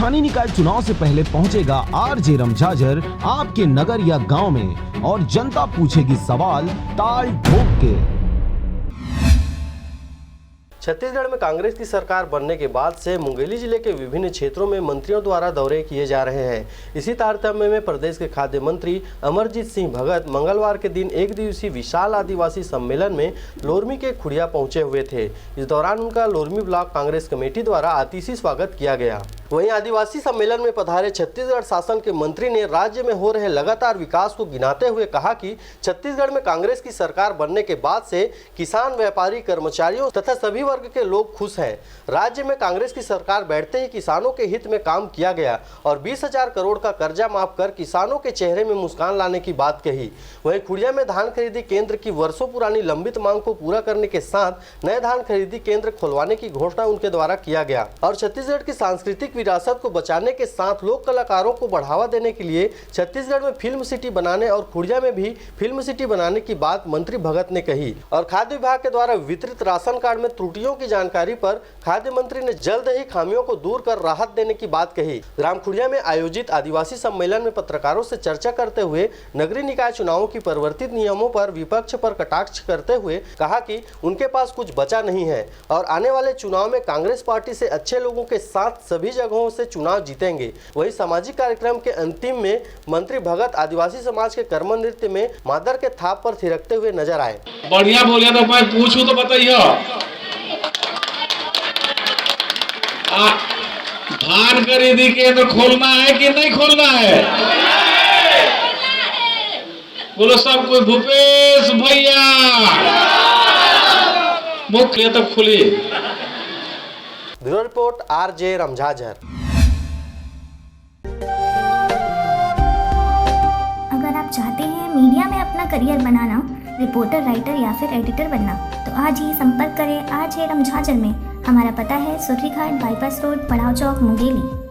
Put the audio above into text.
स्थानीय निकाय चुनाव से पहले पहुंचेगा आरजे रमझाझर आपके नगर या गांव में और जनता पूछेगी सवाल ताल ठोक के। छत्तीसगढ़ में कांग्रेस की सरकार बनने के बाद से मुंगेली जिले के विभिन्न क्षेत्रों में मंत्रियों द्वारा दौरे किए जा रहे हैं। इसी तारतम्य में प्रदेश के खाद्य मंत्री अमरजीत सिंह भगत मंगलवार के दिन एक दिवसीय विशाल आदिवासी सम्मेलन में लोरमी के खुड़िया पहुंचे हुए थे। इस दौरान उनका लोरमी ब्लॉक कांग्रेस कमेटी द्वारा आतिशी स्वागत किया गया। वहीं आदिवासी सम्मेलन में पधारे छत्तीसगढ़ शासन के मंत्री ने राज्य में हो रहे लगातार विकास को गिनाते हुए कहा कि छत्तीसगढ़ में कांग्रेस की सरकार बनने के बाद से किसान, व्यापारी, कर्मचारियों तथा सभी वर्ग के लोग खुश हैं। राज्य में कांग्रेस की सरकार बैठते ही किसानों के हित में काम किया गया और 20,000 करोड़ का कर्जा माफ कर किसानों के चेहरे में मुस्कान लाने की बात कही। वहीं खुड़िया में धान खरीदी केंद्र की वर्षों पुरानी लंबित मांग को पूरा करने के साथ नए धान खरीदी केंद्र खुलवाने की घोषणा उनके द्वारा किया गया और छत्तीसगढ़ की सांस्कृतिक विरासत को बचाने के साथ लोक कलाकारों को बढ़ावा देने के लिए छत्तीसगढ़ में फिल्म सिटी बनाने और खुड़िया में भी फिल्म सिटी बनाने की बात मंत्री भगत ने कही। और खाद्य विभाग के द्वारा वितरित राशन कार्ड में त्रुटियों की जानकारी पर खाद्य मंत्री ने जल्द ही खामियों को दूर कर राहत देने की बात कही। ग्राम खुड़िया में आयोजित आदिवासी सम्मेलन में पत्रकारों से चर्चा करते हुए नगरीय निकाय चुनावों की परिवर्तित नियमों पर विपक्ष पर कटाक्ष करते हुए कहा कि उनके पास कुछ बचा नहीं है और आने वाले चुनाव में कांग्रेस पार्टी से अच्छे लोगों के साथ सभी जगहों से चुनाव जीतेंगे। वही सामाजिक कार्यक्रम के अंतिम में मंत्री भगत आदिवासी समाज के कर्म नृत्य में मादर के थाप पर थिरकते हुए नजर आए। बढ़िया बोलिए तो मैं पूछूं तो बताइए, धान खरीदी केंद्र खोलना है कि नहीं खोलना है? बोलो सब कोई। भूपेश भैया मुख्य तब खुली। ब्यूरो रिपोर्ट आरजे रमझाझर। अगर आप चाहते हैं मीडिया में अपना करियर बनाना, रिपोर्टर, राइटर या फिर एडिटर बनना, तो आज ही संपर्क करें आरजे रमझाझर में। हमारा पता है सुर्रीघाट बाईपास रोड, पड़ाव चौक, मुंगेली।